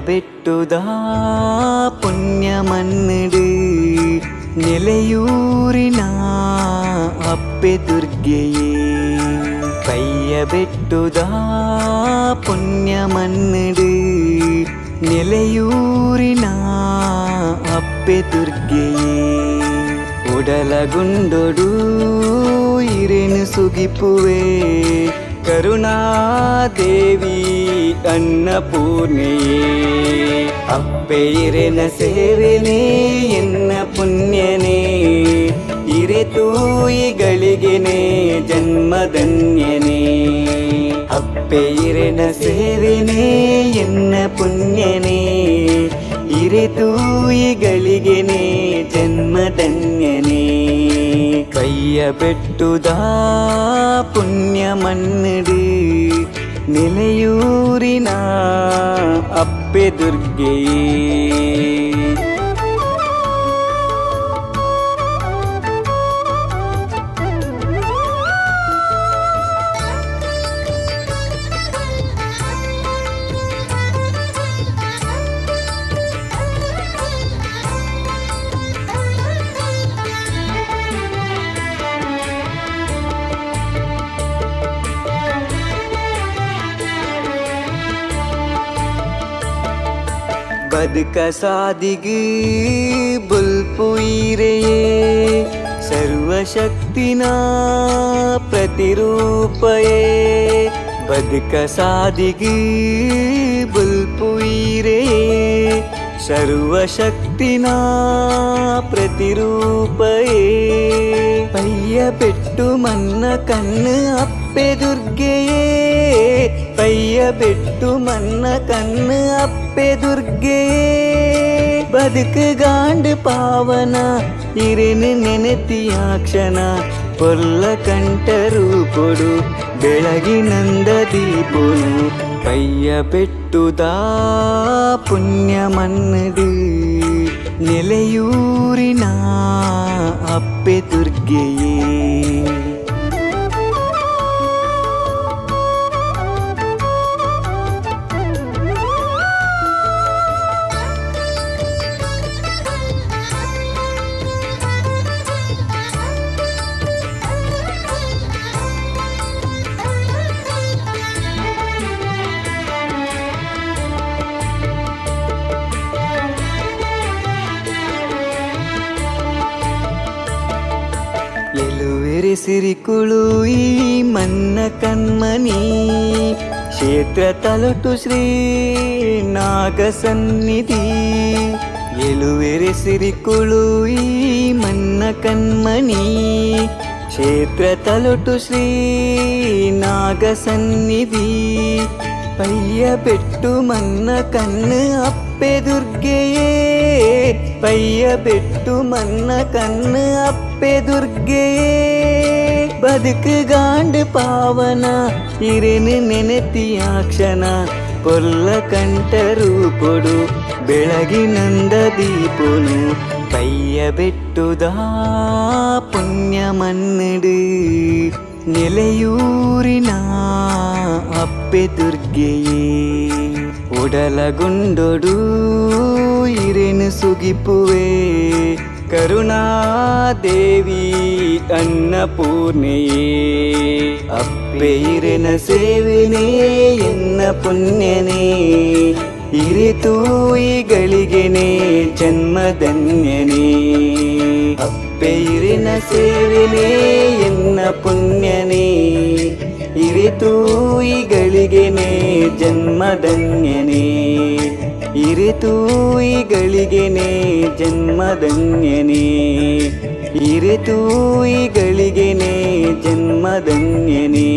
பெட்டுதா புண்ணிய மண்ணிடு நிலையூரினா அப்பே துர்க்கையே பெட்டுதா புண்ணிய மண்ணிடு நிலையூரினா அப்பே துர்க்கையே ಉಡಲಗುಂಡೊಡು ಇರೆನು ಸುಗಿಪುವೆ ಕರುಣಾದೇವಿ ಅನ್ನಪೂರ್ಣೆಯೇ ಅಪ್ಪೆ ಇರೆನ ಸೇವೆನೇ ಎನ್ನ ಪುಣ್ಯನೇ ಇರೆತೂಯಿಗಳಿಗೆನೇ ಜನ್ಮಧನ್ಯನೇ ಅಪ್ಪೆ ಇರೆನ ಸೇವೆನೇ ಎನ್ನ ಪುಣ್ಯನೇ ಇರೆತೂಯಿಗಳಿಗೆನೇ ಜನ್ಮಧನ್ಯನೇ ಕೈಯ ಬೆಟ್ಟುದಾ ಪುಣ್ಯ ಮಣ್ಣಿಡು ನಿಲೆಯೂರಿನ ಅಪ್ಪೆ ದುರ್ಗೆಯೇ ಬದುಕ ಸಾದಿಗೆ ಬುಲ್ಪುಯಿರೆಯೇ ಸರ್ವಶಕ್ತಿನ ಪ್ರತಿರೂಪಯೇ ಬದುಕ ಸಾದಿಗೆ ಬುಲ್ಪುಯಿರೆಯೇ ಸರ್ವಶಕ್ತಿನ ಪ್ರತಿರೂಪಯೇ ಪಯ್ಯ ಬೆಟ್ಟು ಮನ್ನ ಕಣ್ಣು ಅಪ್ಪೆ ದುರ್ಗೆಯೇ ಪಯ್ಯ ಬೆಟ್ಟು ಮನ್ನ ಕಣ್ಣು ಅಪ್ಪೆ ದುರ್ಗೆಯೇ ಬದುಕು ಗಾಂಡು ಪಾವನ ಇರೆನು ನೆನೆತಿಯಾಕ್ಷಣ ಕೊಲ್ಲ ಕಂಠರು ಕೊಡು ಬೆಳಗಿನಂದ ದೀಪನು ಪಯ್ಯ ಬೆಟ್ಟುದಾ ಪುಣ್ಯ ಮಣ್ಣಿಡು ನಿಲೆಯೂರಿನ ಅಪ್ಪೆ ದುರ್ಗೆಯೇ ಎಲುವೆರೆ ಸಿರಿಕುಳು ಈ ಮನ್ನ ಕಣ್ಮನಿ ಕ್ಷೇತ್ರ ತಲುಟು ಶ್ರೀ ನಾಗ ಸನ್ನಿಧಿ ಎಲುವೆರೆ ಸಿರಿಕುಳು ಈ ಮನ್ನ ಕಣ್ಮನಿ ಕ್ಷೇತ್ರ ತಲುಟು ಶ್ರೀ ನಾಗ ಸನ್ನಿಧಿ ಪಯ್ಯ ಬೆಟ್ಟು ಮನ್ನ ಕಣ್ಣು ಅಪ್ಪೆ ದುರ್ಗೆಯೇ ಪಯ್ಯ ಬೆಟ್ಟು ಮನ್ನ ಕಣ್ಣು ಅಪ್ಪೆ ದುರ್ಗೆಯೇ ಬದುಕು ಗಾಂಡು ಪಾವನ ಇರೆನು ನೆನೆತಿಯಾಕ್ಷಣ ಕೊಲ್ಲ ಕಂಠರು ಕೊಡು ಬೆಳಗಿನಂದ ದೀಪನು ಪಯ್ಯ ಬೆಟ್ಟುದಾ ಪುಣ್ಯ ಮಣ್ಣಿಡು ನಿಲೆಯೂರಿನ ಅಪ್ಪೆ ದುರ್ಗೆಯೇ ಉಡಲಗುಂಡೊಡು ಇರೆನು ಸುಗಿಪುವೆ ಕರುಣಾದೇವಿ ಅನ್ನಪೂರ್ಣೆಯೇ ಅಪ್ಪೆ ಇರೆನ ಸೇವೆನೇ ಎನ್ನ ಪುಣ್ಯನೇ ಇರೆತೂಯಿಗಳಿಗೆನೇ ಜನ್ಮಧನ್ಯನೇ ಅಪ್ಪೆ ಇರೆನ ಸೇವೆನೇ ಎನ್ನ ಪುಣ್ಯನೇ ಇರೆತೂಯಿಗಳಿಗೆನೇ ಜನ್ಮಧನ್ಯನೇ ಇರೆತೂಯಿಗಳಿಗೆನೇ ಜನ್ಮಧನ್ಯನೇ ಇರೆತೂಯಿಗಳಿಗೆನೇ ಜನ್ಮಧನ್ಯನೇ